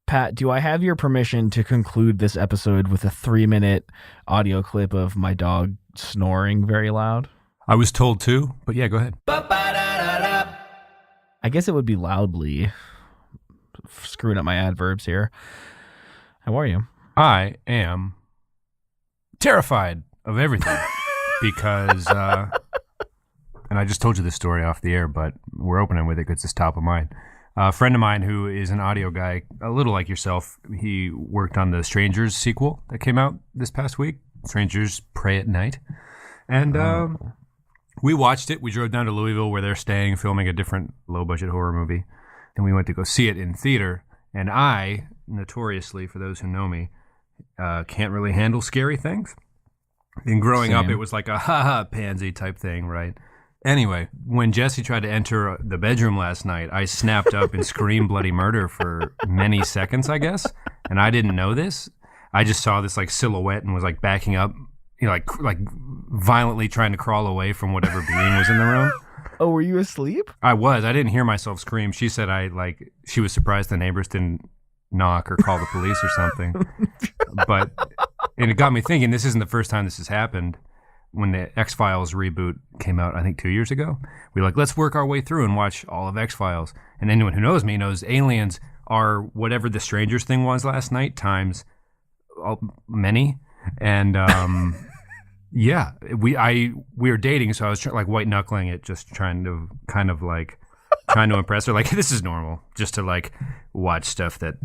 Pat, do I have your permission to conclude this episode with a 3-minute audio clip of my dog snoring very loud? I was told to, but yeah, go ahead. I guess it would be loudly. Screwing up my adverbs here. How are you? I am terrified of everything because, and I just told you this story off the air, but we're opening with it because it's top of mind. A friend of mine who is an audio guy, a little like yourself, he worked on the Strangers sequel that came out this past week, Strangers Pray at Night. And we watched it. We drove down to Louisville where they're staying, filming a different low-budget horror movie. And we went to go see it in theater. And I, notoriously, for those who know me, can't really handle scary things. And growing up, it was like a ha-ha pansy type thing, right? Anyway, when Jesse tried to enter the bedroom last night, I snapped up and screamed bloody murder for many seconds, I guess. And I didn't know this. I just saw this like silhouette and was like backing up, you know, like violently trying to crawl away from whatever being was in the room. Oh, were you asleep? I was. I didn't hear myself scream. She said she was surprised the neighbors didn't knock or call the police or something. And it got me thinking, this isn't the first time this has happened. When the X-Files reboot came out, I think 2 years ago, we were like, let's work our way through and watch all of X-Files. And anyone who knows me knows aliens are whatever the Strangers thing was last night times many. And yeah, we were dating, so I was like white knuckling it, just trying to impress her. Like, this is normal, just to like watch stuff that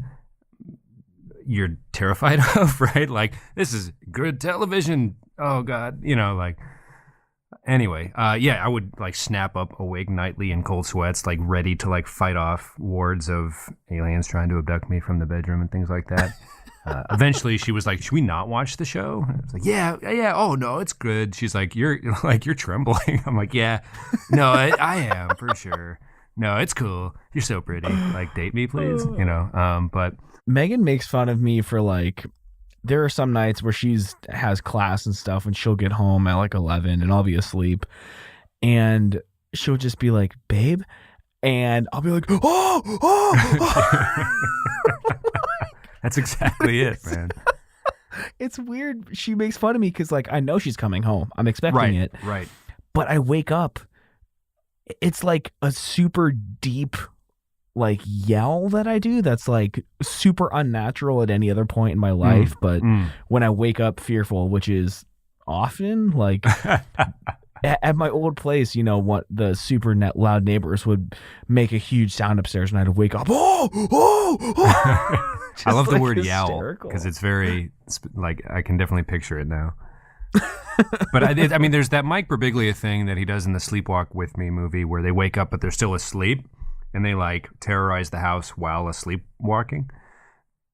you're terrified of, right? Like, this is good television. Oh God, you know, like. Anyway, yeah, I would like snap up awake nightly in cold sweats, like ready to like fight off wards of aliens trying to abduct me from the bedroom and things like that. Eventually, she was like, "Should we not watch the show?" And I was like, "Yeah. Oh no, it's good." She's like, "You're trembling." I'm like, "Yeah, no, I am for sure. No, it's cool. You're so pretty. Like, date me, please." You know. But Megan makes fun of me for like. There are some nights where has class and stuff, and she'll get home at like 11, and I'll be asleep, and she'll just be like, "Babe," and I'll be like, "Oh." That's exactly it, man. It's weird. She makes fun of me because, like, I know she's coming home. I'm expecting it. Right. But I wake up. It's like a super deep, like, yell that I do that's, like, super unnatural at any other point in my life. But when I wake up fearful, which is often, like... At my old place, you know, what the super loud neighbors would make a huge sound upstairs, and I'd wake up. Oh! I love the word yowl because it's very like I can definitely picture it now. But I mean, there's that Mike Birbiglia thing that he does in the Sleepwalk With Me movie where they wake up but they're still asleep and they like terrorize the house while asleepwalking.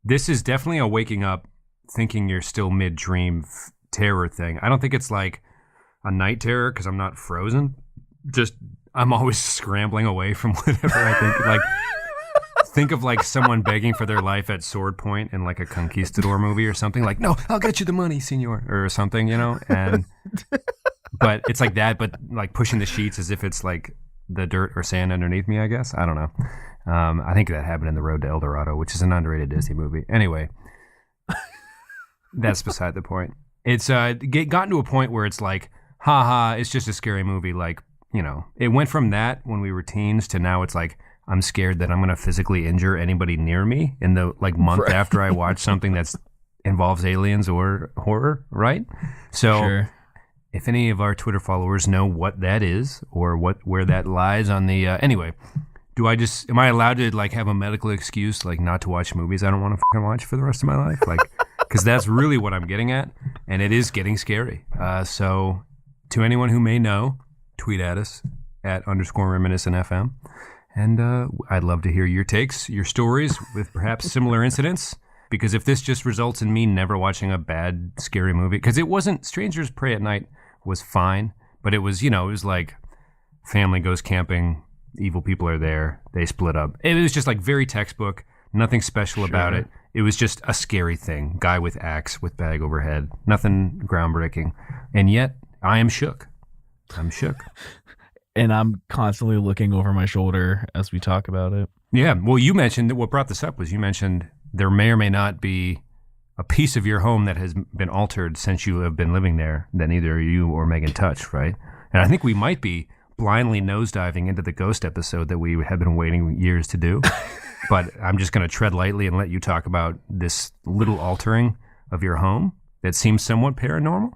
This is definitely a waking up thinking you're still mid-dream terror thing. I don't think it's like a night terror because I'm not frozen. Just I'm always scrambling away from whatever I think. Like, think of like someone begging for their life at sword point in like a conquistador movie or something. Like, no, I'll get you the money, senor, or something, you know. And but it's like that, but like pushing the sheets as if it's like the dirt or sand underneath me. I guess I don't know. I think that happened in The Road to El Dorado, which is an underrated Disney movie. Anyway, that's beside the point. It's gotten to a point where it's like, haha, it's just a scary movie. Like, you know, it went from that when we were teens to now it's like, I'm scared that I'm going to physically injure anybody near me in the like month after I watch something that's involves aliens or horror, right? So if any of our Twitter followers know what that is or where that lies on the anyway, am I allowed to like have a medical excuse like not to watch movies I don't want to fucking watch for the rest of my life? Like, because that's really what I'm getting at, and it is getting scary. So to anyone who may know, tweet at us at _reminiscentfm. And I'd love to hear your takes, your stories with perhaps similar incidents. Because if this just results in me never watching a bad, scary movie, because it wasn't, Strangers Pray at Night was fine, but it was, you know, it was like family goes camping, evil people are there, they split up. It was just like very textbook, nothing special about it. It was just a scary thing, guy with axe with bag overhead, nothing groundbreaking. And yet, I am shook. I'm shook. And I'm constantly looking over my shoulder as we talk about it. Yeah. Well, you mentioned that what brought this up was you mentioned there may or may not be a piece of your home that has been altered since you have been living there that neither you or Megan touched, right? And I think we might be blindly nosediving into the ghost episode that we have been waiting years to do. But I'm just going to tread lightly and let you talk about this little altering of your home that seems somewhat paranormal.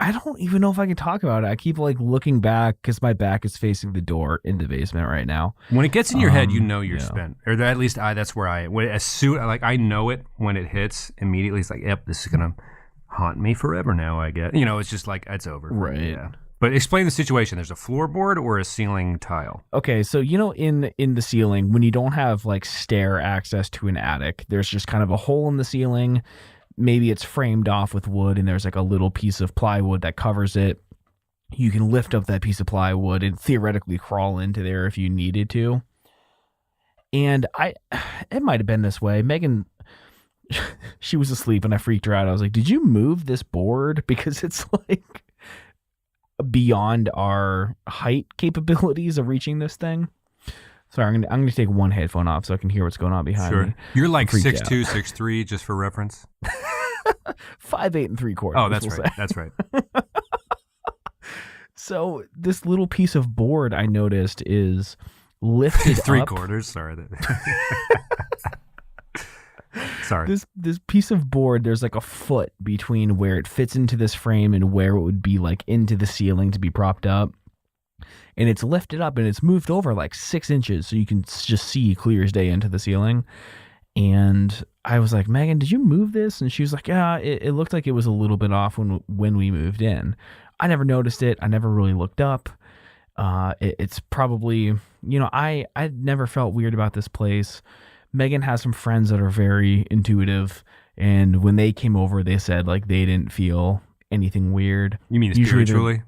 I don't even know if I can talk about it. I keep like looking back because my back is facing the door in the basement right now. When it gets in your head, you know you're spent. Or at least that's where I am. As soon, like, I know it when it hits immediately. It's like, yep, this is going to haunt me forever now, I guess. You know, it's just like, it's over. Right. Yeah. But explain the situation. There's a floorboard or a ceiling tile? Okay, so you know in the ceiling, when you don't have like stair access to an attic, there's just kind of a hole in the ceiling. Maybe it's framed off with wood and there's like a little piece of plywood that covers it. You can lift up that piece of plywood and theoretically crawl into there if you needed to. And it might have been this way. Megan, she was asleep and I freaked her out. I was like, did you move this board? Because it's like beyond our height capabilities of reaching this thing. Sorry, I'm gonna take one headphone off so I can hear what's going on behind me. You're like 6'2", 6'3", just for reference. 5'8" 3/4. Oh, that's right. That's right. So this little piece of board I noticed is lifted 3/4. Sorry. Sorry. This piece of board, there's like a foot between where it fits into this frame and where it would be like into the ceiling to be propped up. And it's lifted up and it's moved over like 6 inches so you can just see clear as day into the ceiling. And I was like, Megan, did you move this? And she was like, yeah, it looked like it was a little bit off when we moved in. I never noticed it. I never really looked up. It's probably, you know, I never felt weird about this place. Megan has some friends that are very intuitive. And when they came over, they said like they didn't feel anything weird. You mean spiritually?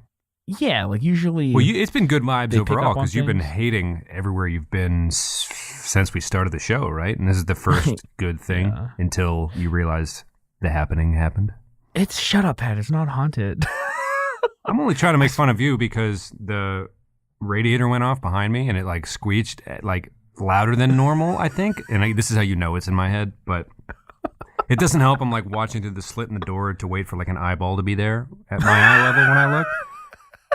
Yeah, like usually. Well, it's been good vibes overall because you've been hating everywhere you've been since we started the show, right? And this is the first good thing until you realized the happening happened. Shut up, Pat. It's not haunted. I'm only trying to make fun of you because the radiator went off behind me and it like squeaked like louder than normal, I think. And this is how you know it's in my head, but it doesn't help. I'm like watching through the slit in the door to wait for like an eyeball to be there at my eye level when I look.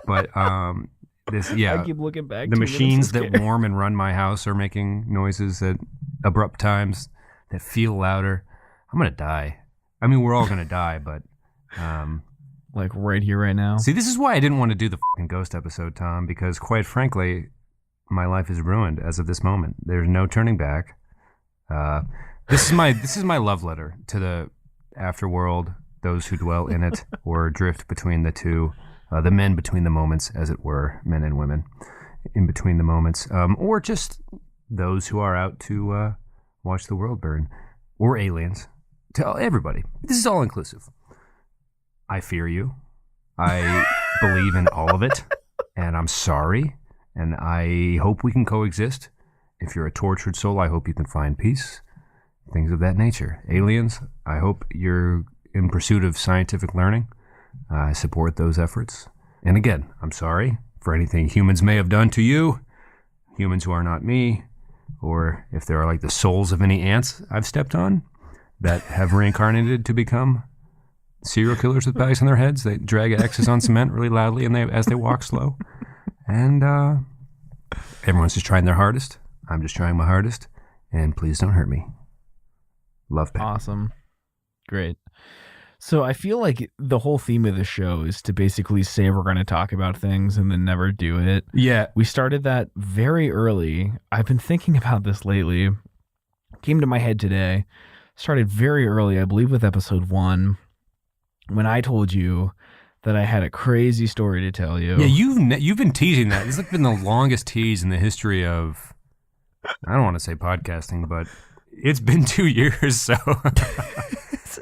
But I keep looking back. The machines that warm and run my house are making noises at abrupt times that feel louder. I'm gonna die. I mean, we're all gonna die, but like right here, right now. See, this is why I didn't want to do the fucking ghost episode, Tom, because quite frankly, my life is ruined as of this moment. There's no turning back. This is my love letter to the afterworld, those who dwell in it or drift between the two. The men between the moments, as it were, men and women in between the moments, or just those who are out to watch the world burn, or aliens, to everybody. This is all inclusive. I fear you. I believe in all of it, and I'm sorry, and I hope we can coexist. If you're a tortured soul, I hope you can find peace. Things of that nature. Aliens, I hope you're in pursuit of scientific learning. I support those efforts. And again, I'm sorry for anything humans may have done to you, humans who are not me, or if there are like the souls of any ants I've stepped on that have reincarnated to become serial killers with bags on their heads. They drag X's on cement really loudly and as they walk slow. And everyone's just trying their hardest. I'm just trying my hardest. And please don't hurt me. Love, Pat. Awesome. Great. So I feel like the whole theme of the show is to basically say we're going to talk about things and then never do it. Yeah. We started that very early. I've been thinking about this lately. Came to my head today. Started very early, I believe with episode 1, when I told you that I had a crazy story to tell you. Yeah, you've been teasing that. This has been the longest tease in the history of, I don't want to say podcasting, but it's been 2 years, so...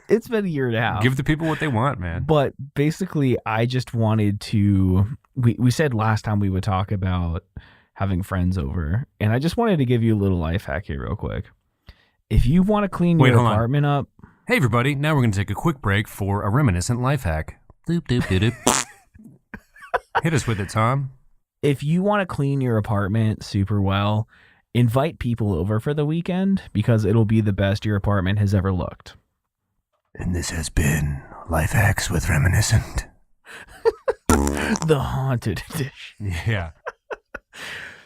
It's been a year and a half. Give the people what they want, man. But basically, I just wanted to... We said last time we would talk about having friends over, and I just wanted to give you a little life hack here real quick. If you want to clean your apartment up... Hey, everybody. Now we're going to take a quick break for a reminiscent life hack. Doop, doop, doop, doop. Hit us with it, Tom. If you want to clean your apartment super well, invite people over for the weekend because it'll be the best your apartment has ever looked. And this has been Life Hacks with Reminiscent. The haunted edition. Yeah.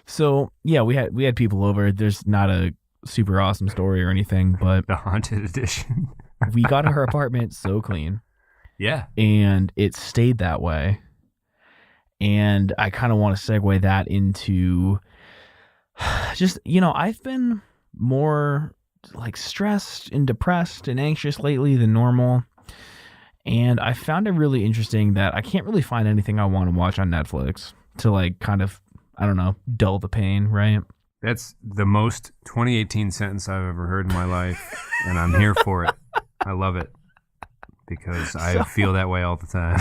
So yeah, we had people over. There's not a super awesome story or anything, but The haunted edition. we got her apartment so clean. Yeah. And it stayed that way. And I kind of want to segue that into just, I've been more like stressed and depressed and anxious lately than normal. And I found it really interesting that I can't really find anything I want to watch on Netflix to like kind of, I don't know, dull the pain, right? That's the most 2018 sentence I've ever heard in my life. And I'm here for it. I love it. Because I feel that way all the time.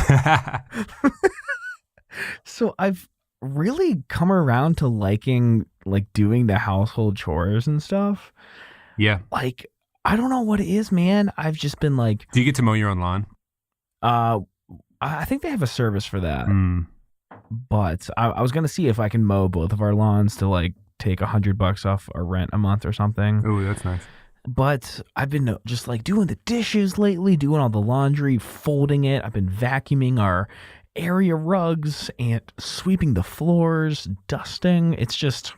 So I've really come around to liking like doing the household chores and stuff. Yeah. Like, I don't know what it is, man. I've just been like... Do you get to mow your own lawn? I think they have a service for that. Mm. But I was going to see if I can mow both of our lawns to like take $100 off our rent a month or something. Oh, that's nice. But I've been just like doing the dishes lately, doing all the laundry, folding it. I've been vacuuming our area rugs and sweeping the floors, dusting. It's just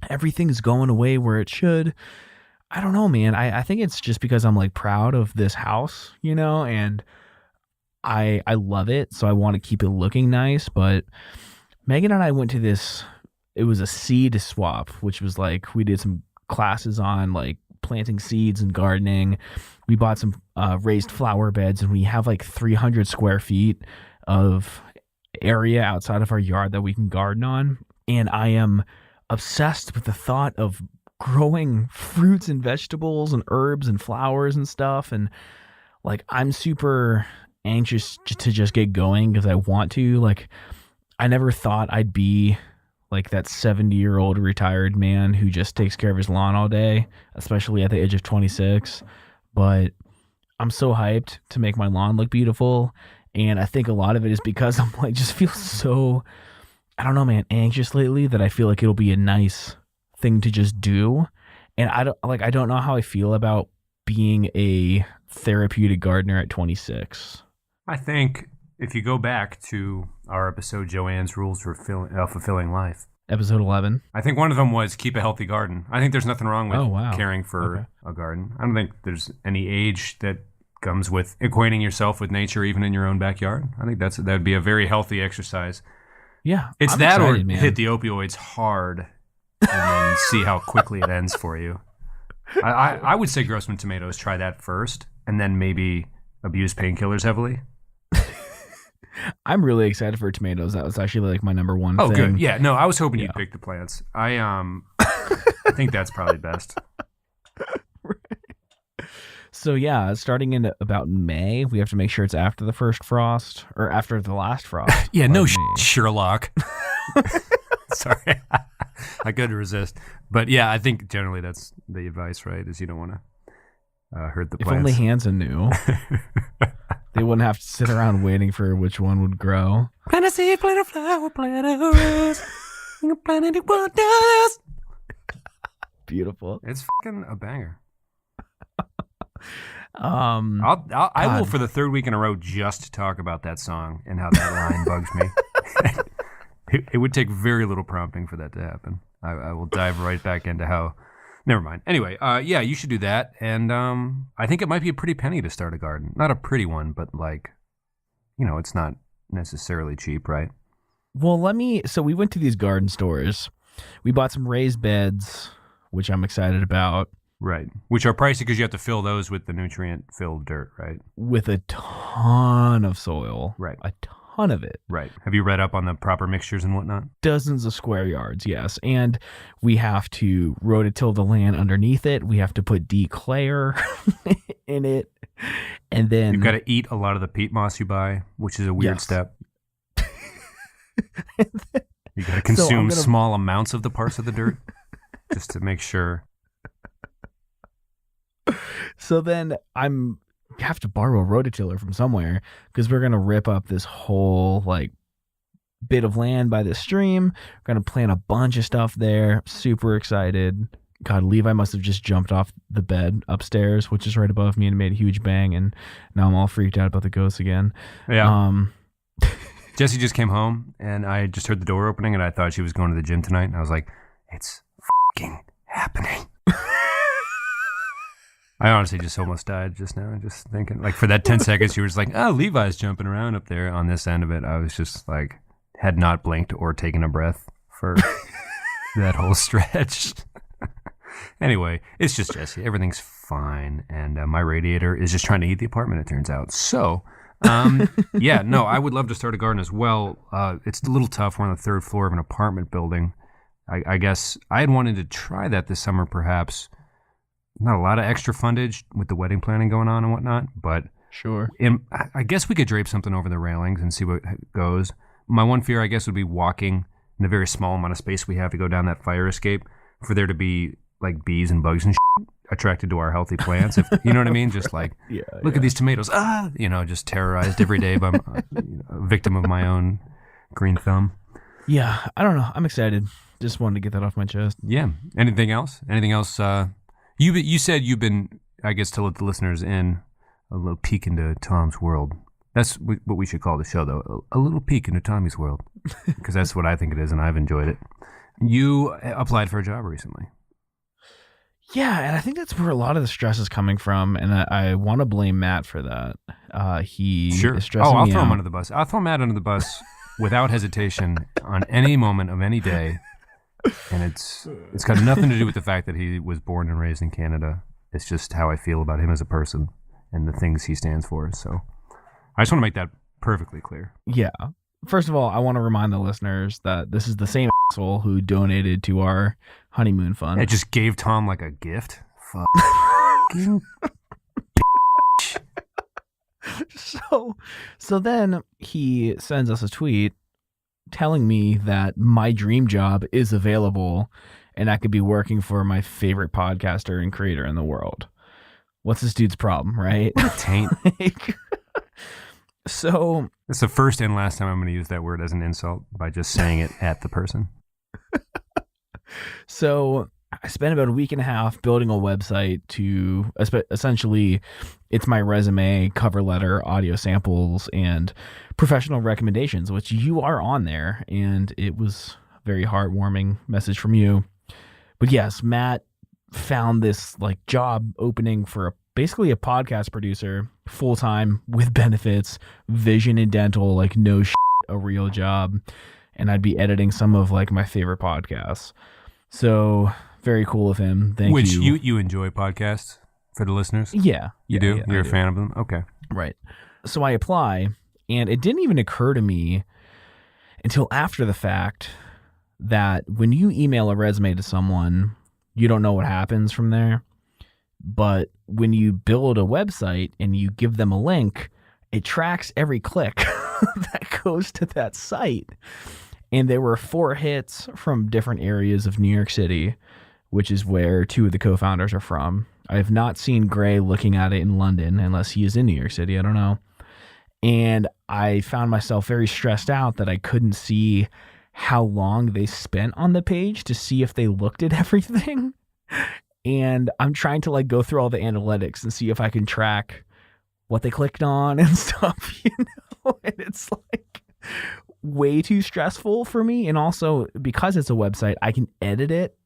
everything's going away where it should. I don't know, man. I think it's just because I'm like proud of this house, and I love it. So I want to keep it looking nice. But Megan and I went to this, it was a seed swap, which was like, we did some classes on like planting seeds and gardening. We bought some raised flower beds, and we have like 300 square feet of area outside of our yard that we can garden on. And I am obsessed with the thought of growing fruits and vegetables and herbs and flowers and stuff. And like, I'm super anxious to just get going because I want to. Like, I never thought I'd be like that 70-year-old retired man who just takes care of his lawn all day, especially at the age of 26. But I'm so hyped to make my lawn look beautiful. And I think a lot of it is because I'm like, just feel so, I don't know, man, anxious lately that I feel like it'll be a nice thing to just do. And I don't know how I feel about being a therapeutic gardener at 26. I think if you go back to our episode, Joanne's Rules for Fulfilling Life. Episode 11. I think one of them was keep a healthy garden. I think there's nothing wrong with caring for a garden. I don't think there's any age that comes with equating yourself with nature, even in your own backyard. I think that'd be a very healthy exercise. Yeah. It's I'm that excited, or man. hit the opioids hard and then see how quickly it ends for you. I would say Grossman tomatoes, try that first, and then maybe abuse painkillers heavily. I'm really excited for tomatoes. That was actually like my number one thing. Oh, good. Yeah, no, I was hoping you'd pick the plants. I think that's probably best. So yeah, starting in about May, we have to make sure it's after the first frost or after the last frost. Yeah, no Sherlock. Sorry. I couldn't resist. But yeah, I think generally that's the advice, right? Is you don't want to hurt the plants. If only Hanson knew. They wouldn't have to sit around waiting for which one would grow. Plant a seed, plant a flower, plant a rose, plant anyone does. Beautiful. It's fucking a banger. I will for the third week in a row just talk about that song and how that line bugs me. It would take very little prompting for that to happen. I will dive right back into how. Never mind. Anyway, yeah, you should do that, and I think it might be a pretty penny to start a garden. Not a pretty one, but like, it's not necessarily cheap, right? Well, so we went to these garden stores. We bought some raised beds, which I'm excited about. Right. Which are pricey because you have to fill those with the nutrient-filled dirt, right? With a ton of soil. Right. A ton of it. Right. Have you read up on the proper mixtures and whatnot? Dozens of square yards, yes. And we have to rototill the land underneath it. We have to put declayer in it. And then... You've got to eat a lot of the peat moss you buy, which is a weird step. You got to consume small amounts of the parts of the dirt just to make sure... So then you have to borrow a rototiller from somewhere because we're going to rip up this whole like bit of land by the stream. We're going to plant a bunch of stuff there. Super excited. God, Levi must have just jumped off the bed upstairs, which is right above me, and made a huge bang. And now I'm all freaked out about the ghosts again. Yeah. Jessie just came home, and I just heard the door opening, and I thought she was going to the gym tonight. And I was like, it's fucking happening. I honestly just almost died just now, just thinking. Like, for that 10 seconds, you were just like, oh, Levi's jumping around up there on this end of it. I was just like, had not blinked or taken a breath for that whole stretch. Anyway, it's just Jessie. Everything's fine. And my radiator is just trying to heat the apartment, it turns out. So, yeah, no, I would love to start a garden as well. It's a little tough. We're on the third floor of an apartment building. I guess I had wanted to try that this summer, perhaps. Not a lot of extra fundage with the wedding planning going on and whatnot, but sure. I guess we could drape something over the railings and see what goes. My one fear, I guess, would be walking in the very small amount of space we have to go down that fire escape for there to be like bees and bugs and shit attracted to our healthy plants. If you know what I mean? Just like, look at these tomatoes. Just terrorized every day by a victim of my own green thumb. Yeah, I don't know. I'm excited. Just wanted to get that off my chest. Yeah. Anything else? You said you've been, I guess, to let the listeners in a little peek into Tom's world. That's what we should call the show, though. A little peek into Tommy's world, because that's what I think it is, and I've enjoyed it. You applied for a job recently. Yeah, and I think that's where a lot of the stress is coming from, and I want to blame Matt for that. He is stressing me out. I'll throw him under the bus. I'll throw Matt under the bus without hesitation on any moment of any day. And it's got nothing to do with the fact that he was born and raised in Canada. It's just how I feel about him as a person and the things he stands for. So I just want to make that perfectly clear. Yeah. First of all, I want to remind the listeners that this is the same asshole who donated to our honeymoon fund. It just gave Tom like a gift. Fucking bitch. So then he sends us a tweet telling me that my dream job is available and I could be working for my favorite podcaster and creator in the world. What's this dude's problem, right? What a taint. So it's the first and last time I'm going to use that word as an insult by just saying it at the person. So I spent about a week and a half building a website to essentially, it's my resume, cover letter, audio samples, and professional recommendations, which you are on there. And it was a very heartwarming message from you. But yes, Matt found this like job opening for basically a podcast producer, full-time with benefits, vision and dental, like no shit, a real job. And I'd be editing some of like my favorite podcasts. So very cool of him. Thank you. Which you enjoy podcasts for the listeners? Yeah. You do? Yeah, You're a fan of them? Okay. Right. So I apply, and it didn't even occur to me until after the fact that when you email a resume to someone, you don't know what happens from there. But when you build a website and you give them a link, it tracks every click that goes to that site. And there were 4 hits from different areas of New York City, which is where 2 of the co-founders are from. I have not seen Gray looking at it in London unless he is in New York City. I don't know. And I found myself very stressed out that I couldn't see how long they spent on the page to see if they looked at everything. And I'm trying to like go through all the analytics and see if I can track what they clicked on and stuff, and it's like way too stressful for me. And also because it's a website, I can edit it,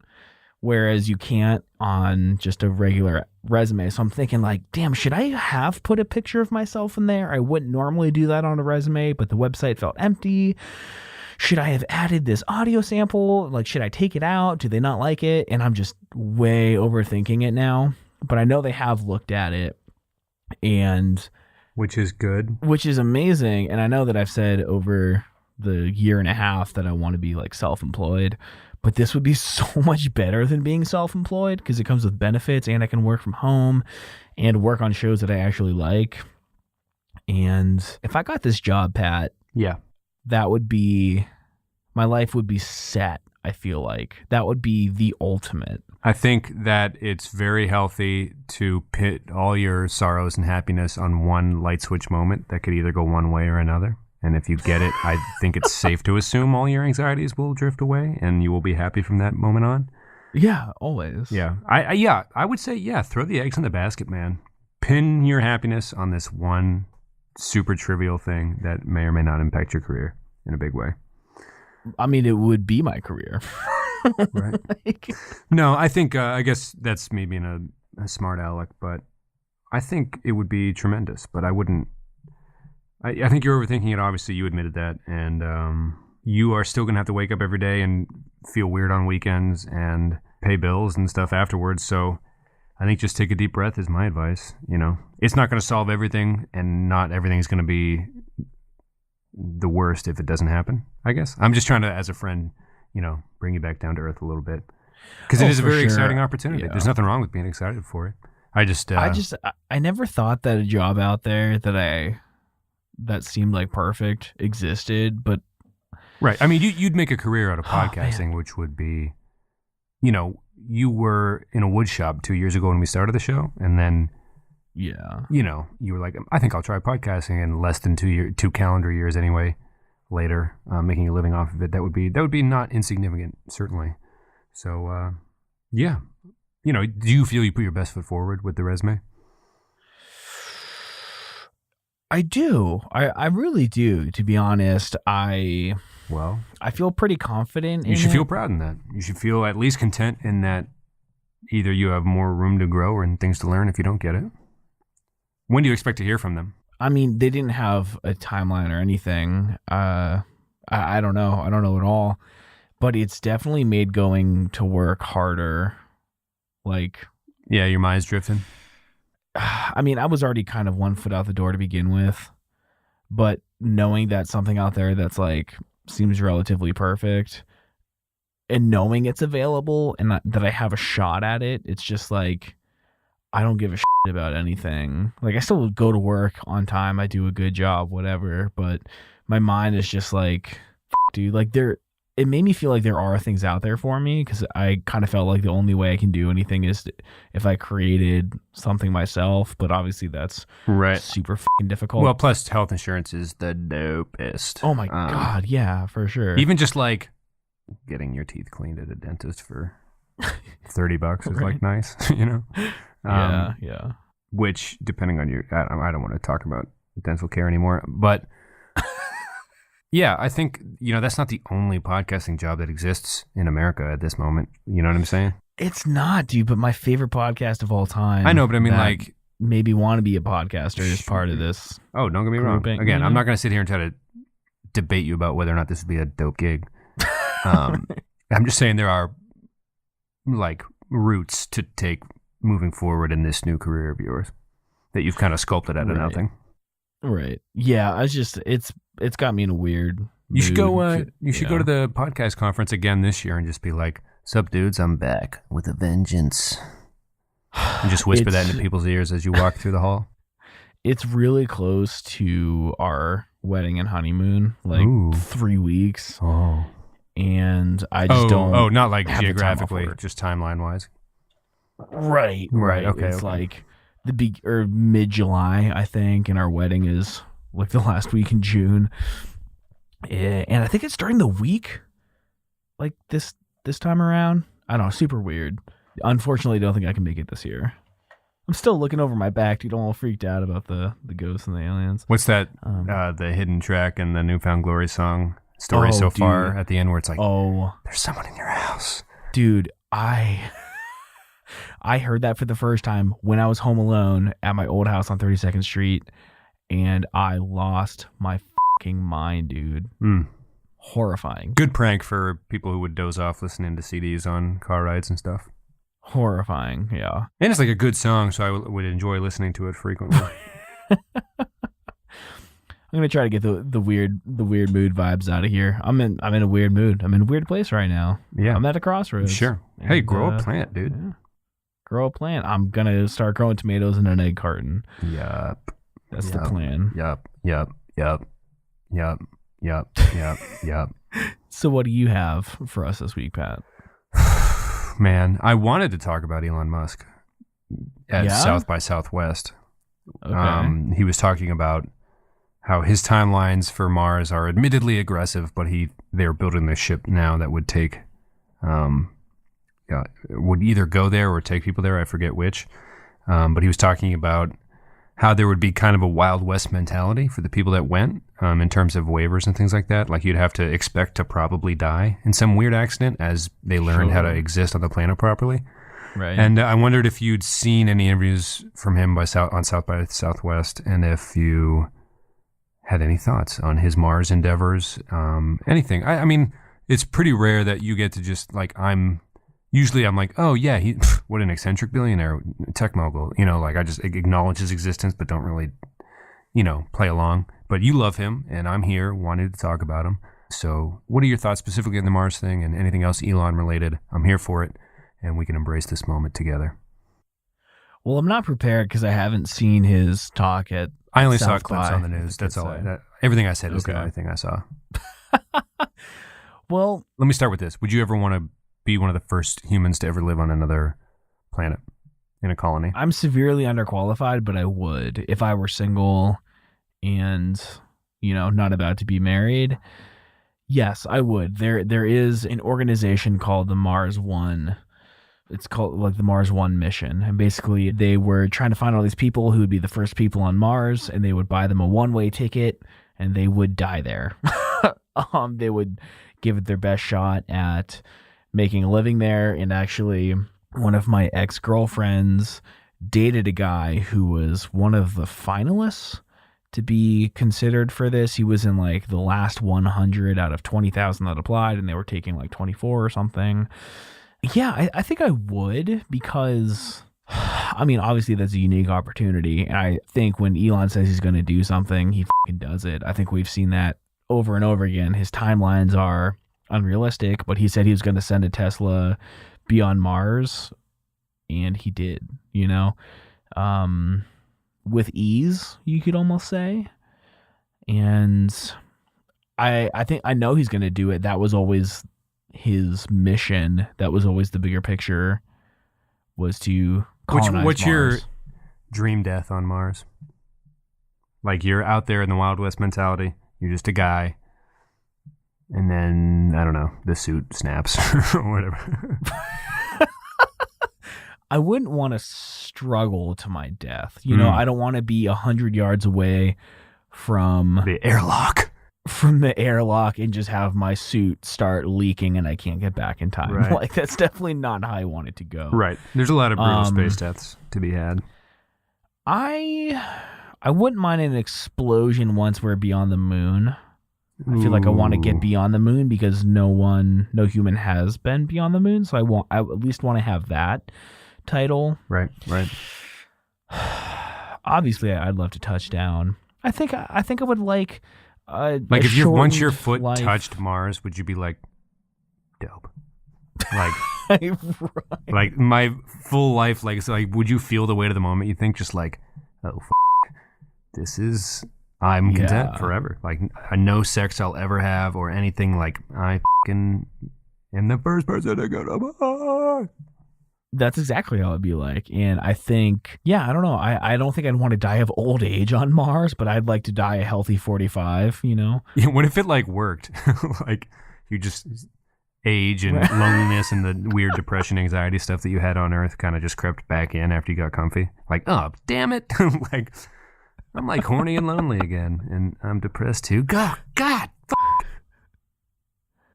whereas you can't on just a regular resume. So I'm thinking like, damn, should I have put a picture of myself in there? I wouldn't normally do that on a resume, but the website felt empty. Should I have added this audio sample? Like, should I take it out? Do they not like it? And I'm just way overthinking it now. But I know they have looked at it, and which is good, which is amazing. And I know that I've said over the year and a half that I want to be like self-employed, but this would be so much better than being self-employed because it comes with benefits, and I can work from home and work on shows that I actually like. And if I got this job, Pat, yeah, that would be, my life would be set. I feel like that would be the ultimate. I think that it's very healthy to pit all your sorrows and happiness on one light switch moment that could either go one way or another. And if you get it, I think it's safe to assume all your anxieties will drift away and you will be happy from that moment on. Yeah, always. Yeah. I would say, throw the eggs in the basket, man. Pin your happiness on this one super trivial thing that may or may not impact your career in a big way. I mean, it would be my career. Right. No, I think, I guess that's me being a smart aleck, but I think it would be tremendous, but I wouldn't. I think you're overthinking it. Obviously, you admitted that, and you are still going to have to wake up every day and feel weird on weekends and pay bills and stuff afterwards. So I think just take a deep breath is my advice. You know, it's not going to solve everything, and not everything's going to be the worst if it doesn't happen, I guess. I'm just trying to, as a friend, you know, bring you back down to earth a little bit. Because it is a very exciting opportunity. Yeah. There's nothing wrong with being excited for it. I never thought that a job out there that seemed like perfect existed, but right. I mean, you'd make a career out of podcasting, which would be, you know, you were in a wood shop 2 years ago when we started the show, and then, yeah, you know, you were like, I think I'll try podcasting, and less than 2 calendar years anyway, later, making a living off of it. That would be not insignificant, certainly. So, yeah, you know, do you feel you put your best foot forward with the resume? I do. I really do. To be honest, I feel pretty confident. You should feel proud in that. You should feel at least content in that. Either you have more room to grow or things to learn if you don't get it. When do you expect to hear from them? I mean, they didn't have a timeline or anything. I don't know. I don't know at all. But it's definitely made going to work harder. Like, yeah, your mind's drifting. I mean, I was already kind of 1 foot out the door to begin with, but knowing that something out there that's like seems relatively perfect, and knowing it's available and that I have a shot at it, it's just like I don't give a shit about anything. Like, I still go to work on time, I do a good job, whatever, but my mind is just like, dude, like it made me feel like there are things out there for me, because I kind of felt like the only way I can do anything is if I created something myself, but obviously that's super fucking difficult. Well, plus health insurance is the dopest. Oh my God, yeah, for sure. Even just like getting your teeth cleaned at a dentist for $30 is like nice, you know? Yeah. Which, depending on I don't want to talk about dental care anymore, but yeah, I think, you know, that's not the only podcasting job that exists in America at this moment. You know what I'm saying? It's not, dude, but my favorite podcast of all time. I know, but I mean, like, maybe want to be a podcaster is part of this. Oh, don't get me wrong. Again, I'm not going to sit here and try to debate you about whether or not this would be a dope gig. I'm just saying there are, like, routes to take moving forward in this new career of yours that you've kind of sculpted out of nothing. Right. Yeah, it's got me in a weird mood. You should go to the podcast conference again this year and just be like, "Sup, dudes, I'm back with a vengeance." And just whisper that into people's ears as you walk through the hall. It's really close to our wedding and honeymoon, like 3 weeks. Oh. And I just don't. Oh, not like geographically, just timeline wise. Right. Okay. It's like mid-July, I think, and our wedding is like the last week in June. And I think it's during the week, like this time around. I don't know, super weird. Unfortunately, I don't think I can make it this year. I'm still looking over my back, dude. I'm all freaked out about the ghosts and the aliens. What's that? The hidden track and the Newfound Glory song story so far at the end where it's like, there's someone in your house. Dude, I heard that for the first time when I was home alone at my old house on 32nd Street, and I lost my fucking mind, dude. Horrifying. Good prank for people who would doze off listening to CDs on car rides and stuff. Horrifying, yeah. And it's like a good song, so I would enjoy listening to it frequently. I'm gonna try to get the weird mood vibes out of here. I'm in a weird mood. I'm in a weird place right now. Yeah, I'm at a crossroads. Sure. Hey, grow a plant, dude. Yeah. Grow a plant. I'm gonna start growing tomatoes in an egg carton. Yup. That's the plan. Yup. So what do you have for us this week, Pat? Man, I wanted to talk about Elon Musk at South by Southwest. Okay. He was talking about how his timelines for Mars are admittedly aggressive, but they're building this ship now that would take, would either go there or take people there. I forget which. But he was talking about how there would be kind of a Wild West mentality for the people that went, in terms of waivers and things like that. Like you'd have to expect to probably die in some weird accident as they learned how to exist on the planet properly. Right. And I wondered if you'd seen any interviews from him on South by Southwest, and if you had any thoughts on his Mars endeavors, anything. I mean, it's pretty rare that you get to just like, usually I'm like, oh yeah, what an eccentric billionaire, tech mogul. You know, like I just acknowledge his existence, but don't really, play along. But you love him, and I'm here wanting to talk about him. So what are your thoughts specifically on the Mars thing and anything else Elon related? I'm here for it, and we can embrace this moment together. Well, I'm not prepared because I haven't seen his talk at I only South saw clips by, on the news. That's all. Everything I said is the only thing I saw. Well, let me start with this. Would you ever want to be one of the first humans to ever live on another planet in a colony? I'm severely underqualified, but I would if I were single and, not about to be married. Yes, I would. There is an organization called the Mars One. It's called like the Mars One mission. And basically they were trying to find all these people who would be the first people on Mars, and they would buy them a one-way ticket and they would die there. They would give it their best shot at making a living there. And actually, one of my ex-girlfriends dated a guy who was one of the finalists to be considered for this. He was in like the last 100 out of 20,000 that applied, and they were taking like 24 or something. Yeah, I think I would, because I mean, obviously that's a unique opportunity. And I think when Elon says he's going to do something, he fucking does it. I think we've seen that over and over again. His timelines are unrealistic, but he said he was going to send a Tesla beyond Mars, and he did, with ease, you could almost say. And I think I know he's going to do it. That was always his mission. That was always the bigger picture, was to colonize What's Mars. your dream death on Mars? Like you're out there in the Wild West mentality. You're just a guy. And then, I don't know, the suit snaps or whatever. I wouldn't want to struggle to my death. I don't want to be 100 yards away from the airlock. And just have my suit start leaking and I can't get back in time. Right. Like, that's definitely not how I want it to go. Right. There's a lot of brutal space deaths to be had. I wouldn't mind an explosion once we're beyond the moon. I feel like I want to get beyond the moon because no human has been beyond the moon. So I at least want to have that title. Right. Obviously, I'd love to touch down. I think I would like if once your foot touched Mars, would you be like, dope? Like, right. Like my full life, like, so like, would you feel the weight of the moment? You think just like, oh, this is. I'm content forever. Like, no sex I'll ever have or anything. Like, I am the first person to go to Mars. That's exactly how it'd be like. And I think, I don't know. I don't think I'd want to die of old age on Mars, but I'd like to die a healthy 45, Yeah, what if it, like, worked? Like, you just age and loneliness and the weird depression, anxiety stuff that you had on Earth kind of just crept back in after you got comfy. Like, oh, damn it. Like... I'm like horny and lonely again, and I'm depressed too. God,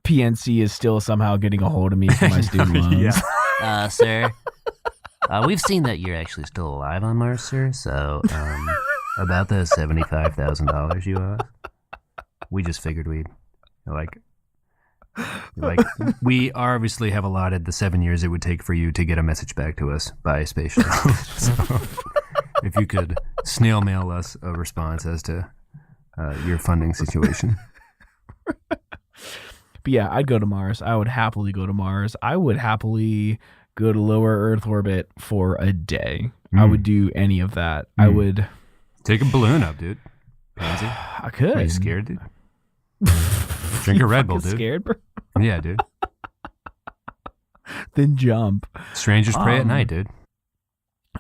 PNC is still somehow getting a hold of me for my student loans. Yeah. Sir, we've seen that you're actually still alive on Mars, sir. So, about the $75,000 you owe us, we just figured we'd like we obviously have allotted the 7 years it would take for you to get a message back to us by space shuttle. So, if you could snail mail us a response as to your funding situation. But yeah, I'd go to Mars. I would happily go to Mars. I would happily go to lower Earth orbit for a day. I would do any of that. I would take a balloon up, dude. Pansy. I could. Are you scared, dude? Drink a Red Bull, dude. Scared, bro? Yeah, dude. Then jump. Strangers pray at night, dude.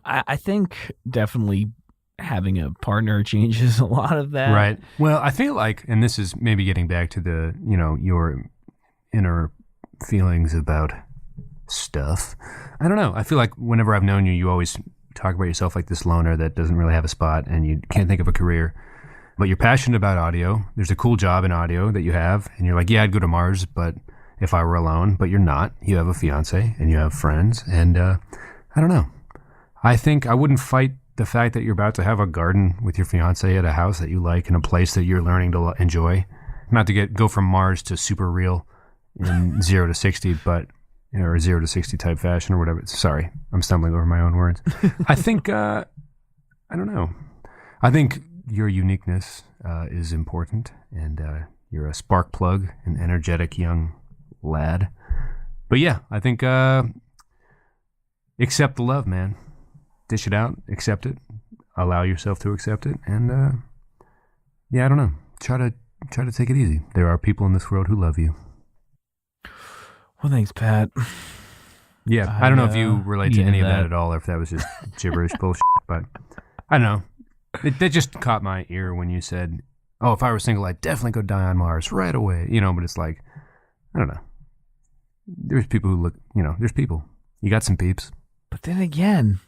I think definitely having a partner changes a lot of that. Right. Well, I feel like, and this is maybe getting back to the, your inner feelings about stuff. I don't know. I feel like whenever I've known you, you always talk about yourself like this loner that doesn't really have a spot and you can't think of a career, but you're passionate about audio. There's a cool job in audio that you have, and you're like, yeah, I'd go to Mars, but if I were alone, but you're not. You have a fiance and you have friends, and I don't know. I think I wouldn't fight the fact that you're about to have a garden with your fiance at a house that you like in a place that you're learning to enjoy. Not to go from Mars to super real in 0 to 60, but or 0 to 60 type fashion or whatever. Sorry, I'm stumbling over my own words. I think I don't know. I think your uniqueness is important, and you're a spark plug, an energetic young lad. But yeah, I think accept the love, man. Dish it out, accept it, allow yourself to accept it, and yeah, I don't know. Try to take it easy. There are people in this world who love you. Well, thanks, Pat. Yeah, I don't know if you relate to any of that at all, or if that was just gibberish bullshit, but I don't know. That just caught my ear when you said, "Oh, if I were single, I'd definitely go die on Mars right away." But it's like, I don't know. There's people who look, there's people. You got some peeps. But then again,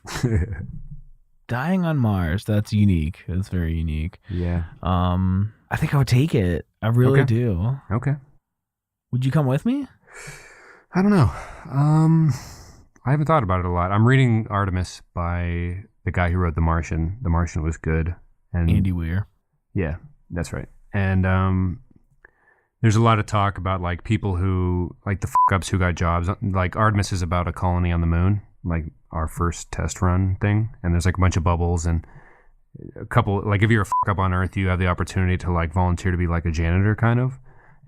dying on Mars, that's unique. That's very unique. Yeah. I think I would take it. I really do. Okay. Would you come with me? I don't know. I haven't thought about it a lot. I'm reading Artemis by the guy who wrote The Martian. The Martian was good. And Andy Weir. Yeah, that's right. And there's a lot of talk about like people who, like the fuck-ups who got jobs. Like Artemis is about a colony on the moon, like our first test run thing. And there's like a bunch of bubbles and a couple, like if you're a fuck-up on Earth, you have the opportunity to like volunteer to be like a janitor kind of.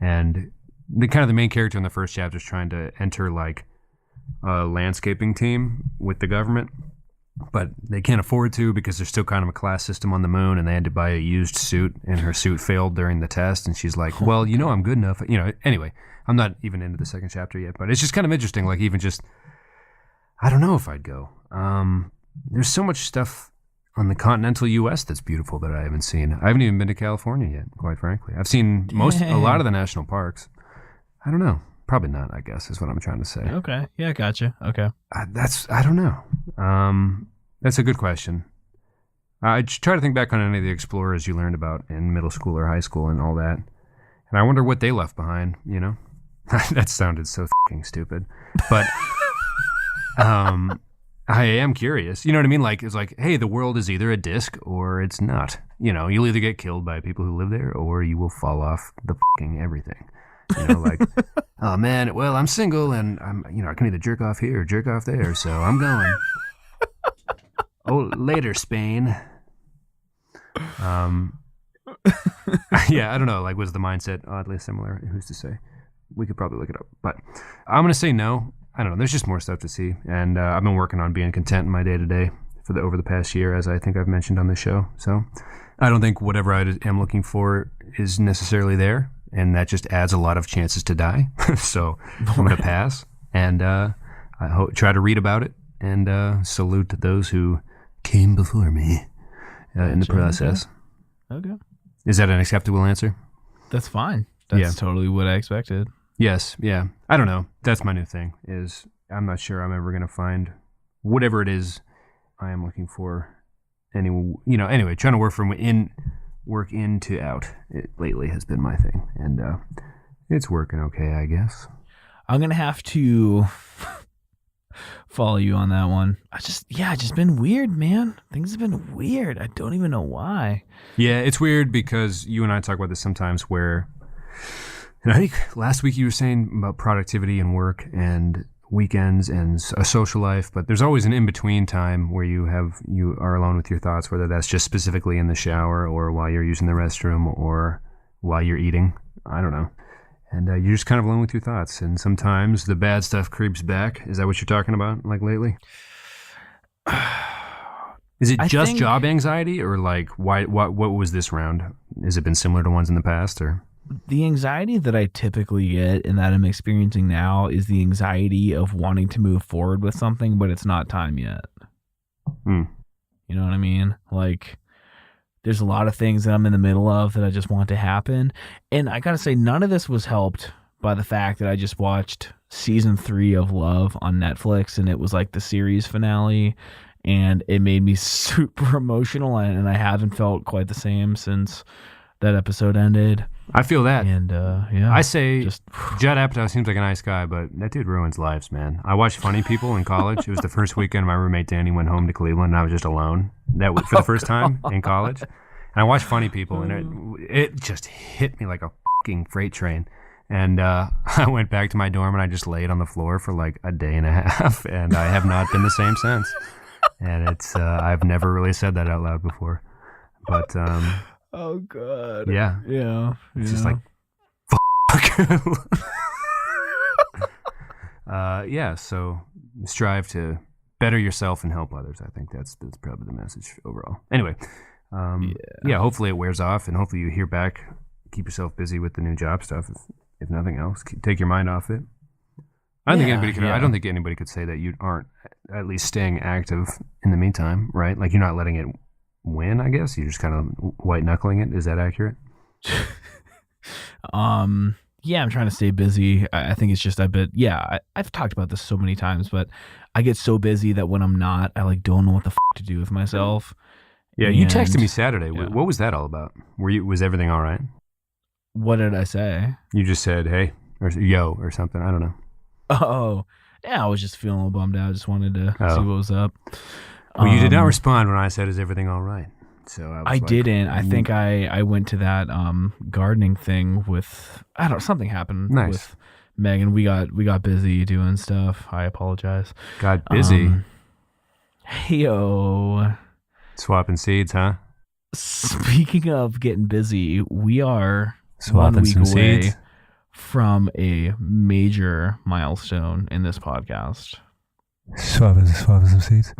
And the main character in the first chapter is trying to enter like a landscaping team with the government, but they can't afford to because there's still kind of a class system on the moon, and they had to buy a used suit, and her suit failed during the test, and she's like, well, I'm good enough. Anyway, I'm not even into the second chapter yet, but it's just kind of interesting. Like even just, I don't know if I'd go. There's so much stuff on the continental U.S. that's beautiful that I haven't seen. I haven't even been to California yet, quite frankly. I've seen a lot of the national parks. I don't know. Probably not, I guess, is what I'm trying to say. Okay. Yeah, gotcha. Okay. I don't know. That's a good question. I try to think back on any of the explorers you learned about in middle school or high school and all that. And I wonder what they left behind, That sounded so fucking stupid. But I am curious. You know what I mean? Like, it's like, hey, the world is either a disc or it's not. You'll either get killed by people who live there or you will fall off the fucking everything. Like, oh man, well, I'm single and I can either jerk off here or jerk off there, so I'm going. Oh, later, Spain. Yeah, I don't know. Like, was the mindset oddly similar? Who's to say? We could probably look it up, but I'm gonna say no. I don't know. There's just more stuff to see, and I've been working on being content in my day to day over the past year, as I think I've mentioned on this show. So, I don't think whatever I am looking for is necessarily there. And that just adds a lot of chances to die. So I'm going to pass. And I try to read about it and salute those who came before me in the process. Okay. Is that an acceptable answer? That's fine. That's totally what I expected. Yes. Yeah. I don't know. That's my new thing is I'm not sure I'm ever going to find whatever it is I am looking for. Anyway, trying to work in to out. It lately has been my thing, and it's working okay, I guess. I'm gonna have to follow you on that one. It's just been weird, man. Things have been weird. I don't even know why. Yeah, it's weird because you and I talk about this sometimes where, and I think last week you were saying about productivity and work and weekends and a social life, but there's always an in-between time where you are alone with your thoughts, whether that's just specifically in the shower or while you're using the restroom or while you're eating. I don't know. And you're just kind of alone with your thoughts. And sometimes the bad stuff creeps back. Is that what you're talking about, like lately? Is it just job anxiety or like what was this round? Has it been similar to ones in the past or? The anxiety that I typically get and that I'm experiencing now is the anxiety of wanting to move forward with something, but it's not time yet. Mm. You know what I mean? Like, There's a lot of things that I'm in the middle of that I just want to happen. And I got to say, none of this was helped by the fact that I just watched season 3 of Love on Netflix, and it was like the series finale, and it made me super emotional, and I haven't felt quite the same since that episode ended. I feel that. And yeah. I say Judd Apatow seems like a nice guy, but that dude ruins lives, man. I watched Funny People in college. It was the first weekend my roommate Danny went home to Cleveland, and I was just alone. That was for the first time in college. And I watched Funny People, and it just hit me like a fucking freight train. And I went back to my dorm, and I just laid on the floor for like a day and a half, and I have not been the same since. And it's I've never really said that out loud before. But oh god. Yeah. It's just like fuck. Yeah, so strive to better yourself and help others. I think that's probably the message overall. Anyway, yeah, hopefully it wears off, and hopefully you hear back. Keep yourself busy with the new job stuff, if nothing else. Take your mind off it. I don't think anybody could say that you aren't at least staying active in the meantime, right? Like you're not letting it win, I guess. You're just kind of white knuckling it. Is that accurate? Yeah, I'm trying to stay busy. I think it's just I've talked about this so many times, but I get so busy that when I'm not, I like don't know what the to do with myself. Yeah, you texted me Saturday. Yeah. What was that all about? Was everything all right? What did I say? You just said, hey, or yo, or something. I don't know. Oh, yeah, I was just feeling a little bummed out. I just wanted to see what was up. Well, you did not respond when I said, is everything all right? So I didn't. I think I went to that gardening thing with, I don't know, something happened with Megan. We got busy doing stuff. I apologize. Got busy? Hey-o. Swapping seeds, huh? Speaking of getting busy, we are swapping 1 week some away seeds from a major milestone in this podcast. Swapping some seeds.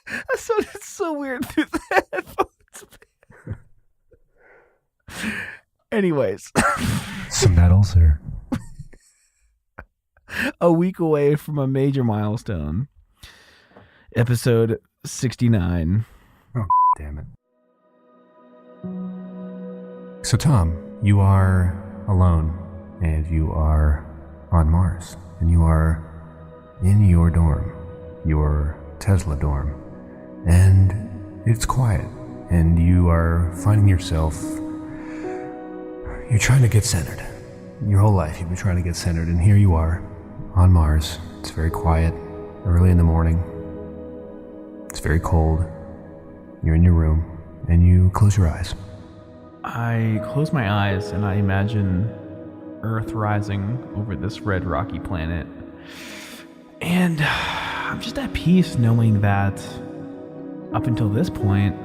That sounded so weird through the headphones. Anyways. Some medals or a week away from a major milestone. Episode 69. Oh, damn it. So, Tom, you are alone, and you are on Mars, and you are in your dorm, your Tesla dorm, and it's quiet, and you are finding yourself, you're trying to get centered. Your whole life you've been trying to get centered, and here you are on Mars. It's very quiet, early in the morning. It's very cold. You're in your room, and you close your eyes. I close my eyes, and I imagine Earth rising over this red rocky planet. And I'm just at peace knowing that up until this point,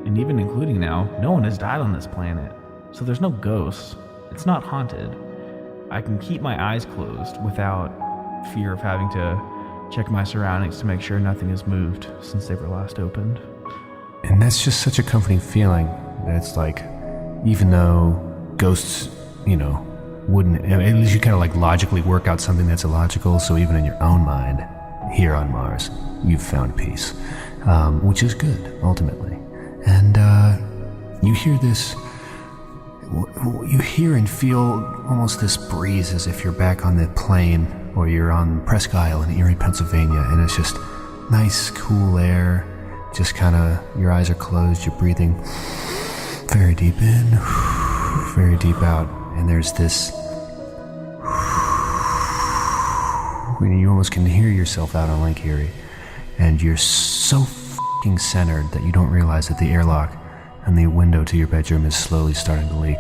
and even including now, no one has died on this planet. So there's no ghosts. It's not haunted. I can keep my eyes closed without fear of having to check my surroundings to make sure nothing has moved since they were last opened. And that's just such a comforting feeling that it's like, even though ghosts, wouldn't, at least you kind of like logically work out something that's illogical. So even in your own mind, here on Mars, you've found peace, which is good ultimately. And you hear this, you hear and feel almost this breeze as if you're back on the plane or you're on Presque Isle in Erie, Pennsylvania, and it's just nice, cool air. Just kind of, your eyes are closed, you're breathing very deep in, very deep out, and there's this, when you almost can hear yourself out on Lake Erie, and you're so fucking centered that you don't realize that the airlock and the window to your bedroom is slowly starting to leak,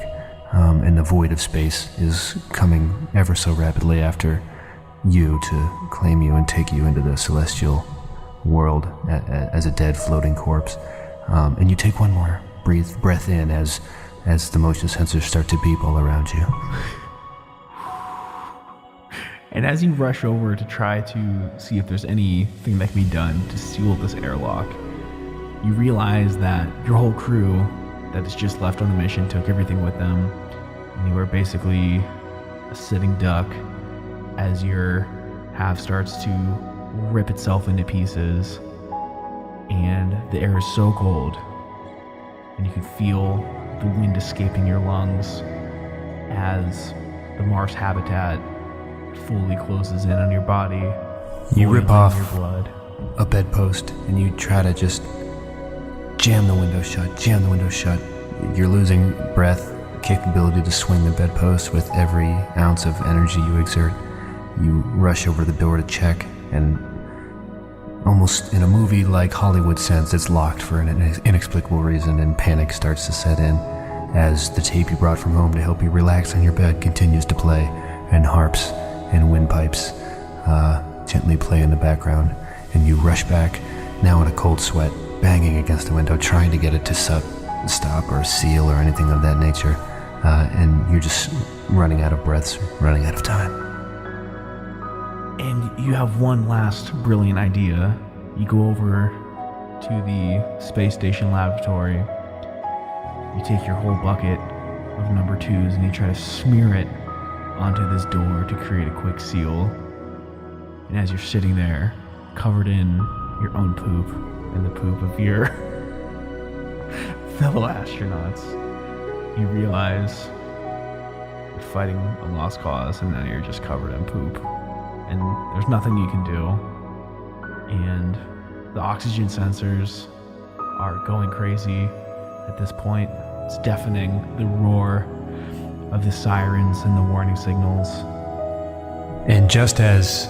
and the void of space is coming ever so rapidly after you to claim you and take you into the celestial world as a dead floating corpse. And you take one more breath in as the motion sensors start to beep all around you. And as you rush over to try to see if there's anything that can be done to seal this airlock, you realize that your whole crew that is just left on the mission took everything with them, and you are basically a sitting duck as your half starts to rip itself into pieces, and the air is so cold, and you can feel the wind escaping your lungs as the Mars habitat fully closes in on your body. You rip off your blood. a bedpost and you try to just jam the window shut. You're losing breath, capability to swing the bedpost with every ounce of energy you exert. You rush over the door to check, and almost in a movie like Hollywood sense, it's locked for an inexplicable reason, and panic starts to set in as the tape you brought from home to help you relax on your bed continues to play, and harps and windpipes gently play in the background, and you rush back, now in a cold sweat, banging against the window, trying to get it to stop or seal or anything of that nature, and you're just running out of breaths, running out of time. And you have one last brilliant idea. You go over to the space station laboratory. You take your whole bucket of number 2s and you try to smear it onto this door to create a quick seal. And as you're sitting there, covered in your own poop and the poop of your fellow astronauts, you realize you're fighting a lost cause, and now you're just covered in poop. And there's nothing you can do. And the oxygen sensors are going crazy at this point. It's deafening, the roar of the sirens and the warning signals. And just as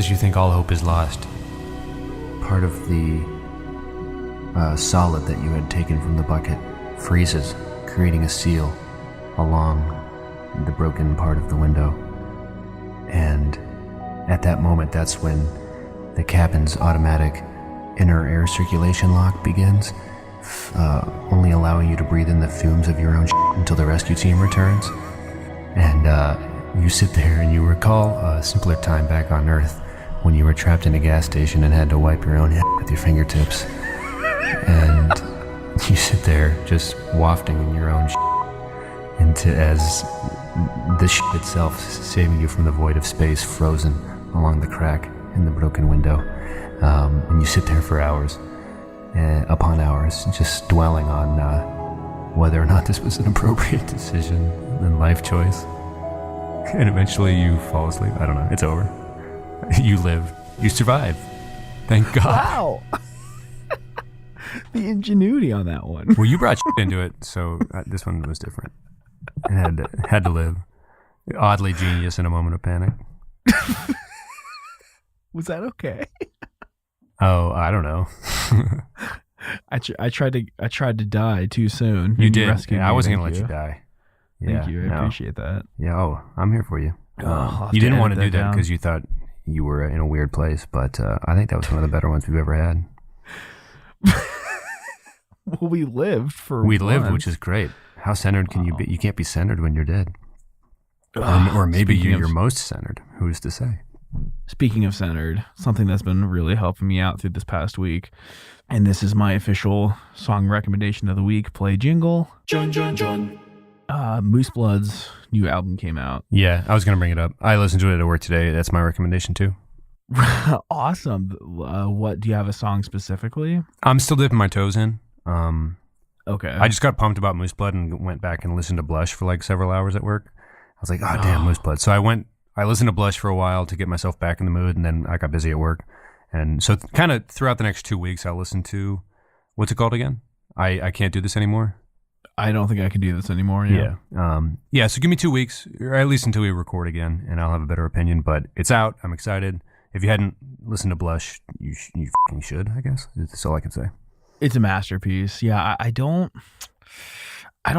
you think all hope is lost, part of the solid that you had taken from the bucket freezes, creating a seal along the broken part of the window. And at that moment, that's when the cabin's automatic inner air circulation lock begins, only allowing you to breathe in the fumes of your own until the rescue team returns. And you sit there and you recall a simpler time back on Earth when you were trapped in a gas station and had to wipe your own with your fingertips. And you sit there just wafting in your own into as the itself saving you from the void of space, frozen along the crack in the broken window. And you sit there for hours upon hours, just dwelling on whether or not this was an appropriate decision and life choice. And eventually you fall asleep. I don't know. It's over. You live. You survive. Thank God. Wow. The ingenuity on that one. Well, you brought into it, so this one was different. It had to live. Oddly genius in a moment of panic. Was that okay? Oh, I don't know. I tried to die too soon. You did. Rescued I me. wasn't going Thank to let you die. Thank you. I appreciate that. Yeah. Oh, I'm here for you. I'll have You to didn't want edit to do that down. because you thought you were in a weird place, but I think that was one of the better ones we've ever had. Well, we lived for We lived, once. which is great. How centered can you be? You can't be centered when you're dead. Ugh, Or maybe speaking you're of- most centered. Who's to say? Speaking of centered, something that's been really helping me out through this past week, and this is my official song recommendation of the week. Play jingle. John. Moose Blood's new album came out. Yeah, I was going to bring it up. I listened to it at work today. That's my recommendation too. Awesome. What do you have a song specifically? I'm still dipping my toes in. Okay. I just got pumped about Moose Blood and went back and listened to Blush for like several hours at work. I was like, oh, damn, Moose Blood. So I listened to Blush for a while to get myself back in the mood, and then I got busy at work. And so kind of throughout the next 2 weeks, I'll listen to, what's it called again? I Can't Do This Anymore. I don't think I can do this anymore. Yeah. So give me 2 weeks, or at least until we record again, and I'll have a better opinion. But it's out. I'm excited. If you hadn't listened to Blush, you fucking should, I guess. That's all I can say. It's a masterpiece. Yeah, I don't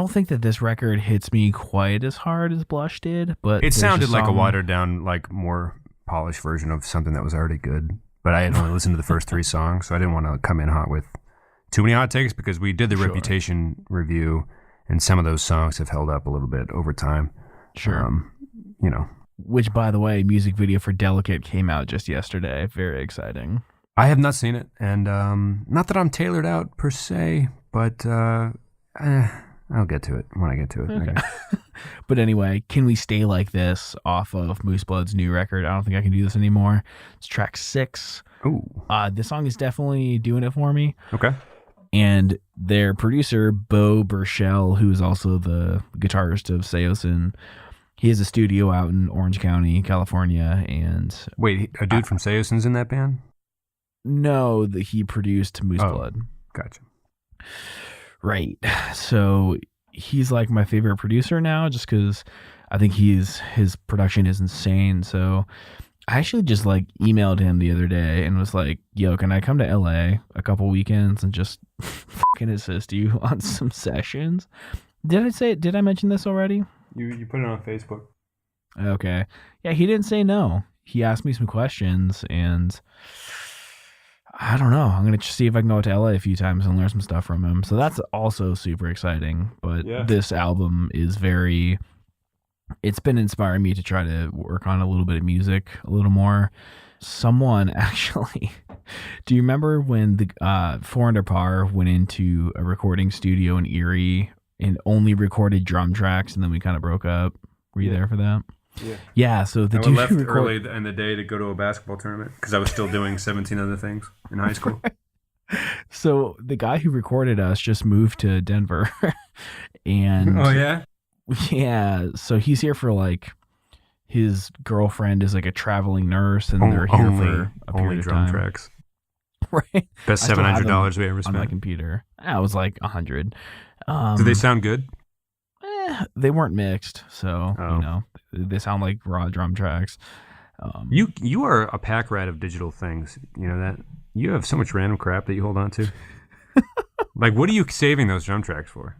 think that this record hits me quite as hard as Blush did, but It sounded like a song- watered down, like more polished version of something that was already good. But I had only listened to the first 3 songs, so I didn't want to come in hot with too many hot takes because we did the Sure. Reputation review, and some of those songs have held up a little bit over time. Sure. which, by the way, music video for Delicate came out just yesterday. Very exciting. I have not seen it, and not that I'm tailored out per se, but I'll get to it when I get to it. Okay. But anyway, Can We Stay Like This off of Moose Blood's new record. I don't think I can do this anymore. It's track 6. Ooh. This song is definitely doing it for me. Okay. And their producer, Bo Burchell, who is also the guitarist of Seosin, he has a studio out in Orange County, California. And wait, a dude from Seosin's in that band? No, that he produced Moose Blood. Gotcha. Right. So he's like my favorite producer now, just because I think his production is insane. So I actually just like emailed him the other day and was like, yo, can I come to LA a couple weekends and just fucking assist you on some sessions? Did I mention this already? You put it on Facebook. Okay. Yeah, he didn't say no. He asked me some questions, and I don't know. I'm going to see if I can go to LA a few times and learn some stuff from him. So that's also super exciting. But This album is it's been inspiring me to try to work on a little bit of music a little more. Someone actually, do you remember when the 400 Par went into a recording studio in Erie and only recorded drum tracks, and then we kind of broke up? Were you there for that? Yeah. Yeah. So the dude left early in the day to go to a basketball tournament because I was still doing 17 other things in high school. So the guy who recorded us just moved to Denver, and yeah. So he's here for like his girlfriend is like a traveling nurse, and they're here for a period of drum time. Tracks. Right. Best $700 we ever spent on my computer. I was like 100. Do they sound good? They weren't mixed, so they sound like raw drum tracks. You are a pack rat of digital things. You know that? You have so much random crap that you hold on to. Like, what are you saving those drum tracks for?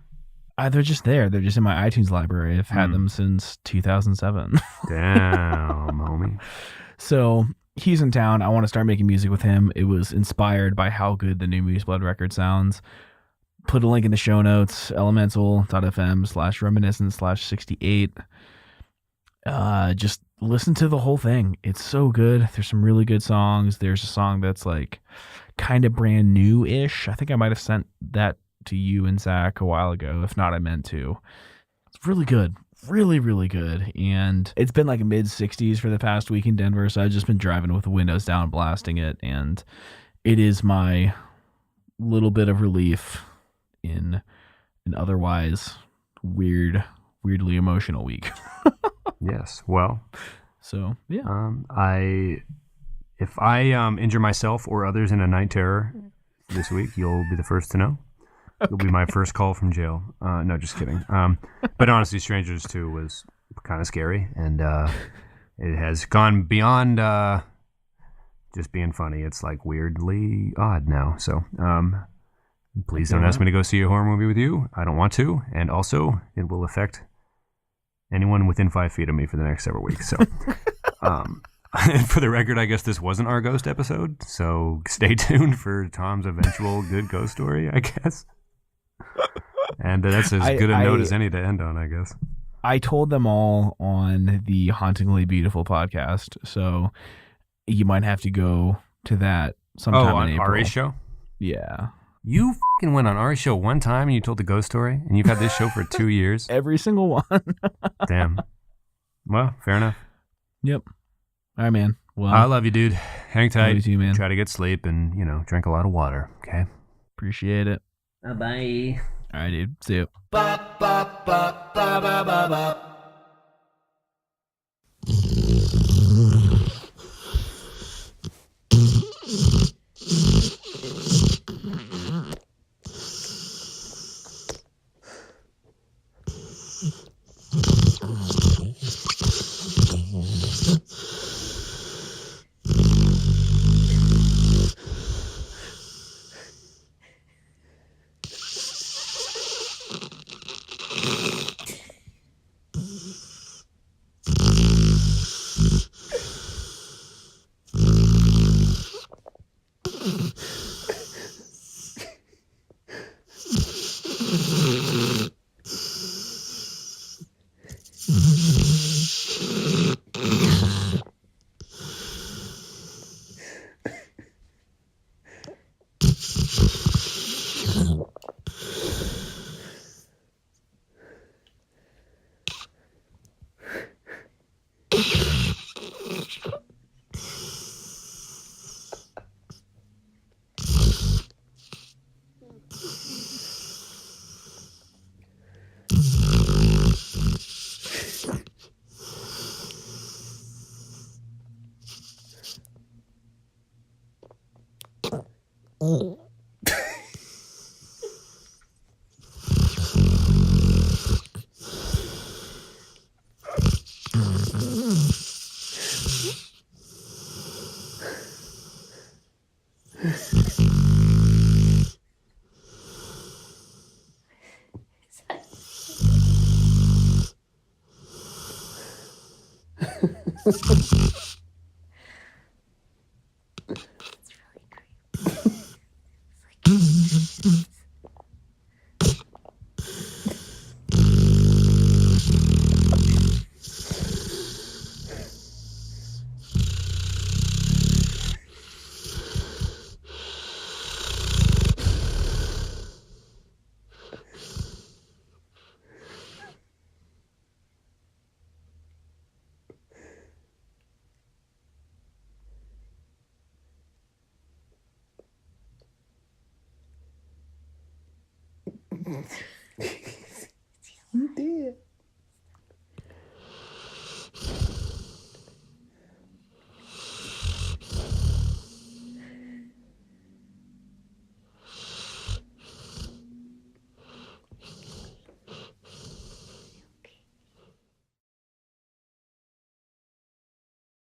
They're just there. They're just in my iTunes library. I've had them since 2007. Damn, homie. So he's in town. I want to start making music with him. It was inspired by how good the new Moose Blood record sounds. Put a link in the show notes, elemental.fm/reminiscence/68. Just listen to the whole thing. It's so good. There's some really good songs. There's a song that's like kind of brand new-ish. I think I might have sent that to you and Zach a while ago. If not, I meant to. It's really good. Really, really good. And it's been like mid-60s for the past week in Denver, so I've just been driving with the windows down, blasting it, and it is my little bit of relief in an otherwise weirdly emotional week. Yes. Well, so yeah. If I injure myself or others in a night terror this week, you'll be the first to know. You'll be my first call from jail. No, just kidding. But honestly, Strangers 2 was kind of scary, and it has gone beyond just being funny. It's like weirdly odd now. So please don't ask me to go see a horror movie with you. I don't want to. And also, it will affect anyone within 5 feet of me for the next several weeks. So, for the record, I guess this wasn't our ghost episode. So stay tuned for Tom's eventual good ghost story, I guess. And that's as good a note as any to end on, I guess. I told them all on the Hauntingly Beautiful podcast. So you might have to go to that sometime in April. Ari's show? Yeah. You fucking went on Ari's show one time and you told the ghost story, and you've had this show for 2 years. Every single one. Damn. Well, fair enough. Yep. All right, man. Well, I love you, dude. Hang tight. Love you too, man. Try to get sleep and, drink a lot of water, okay? Appreciate it. Bye. All right, dude. See you.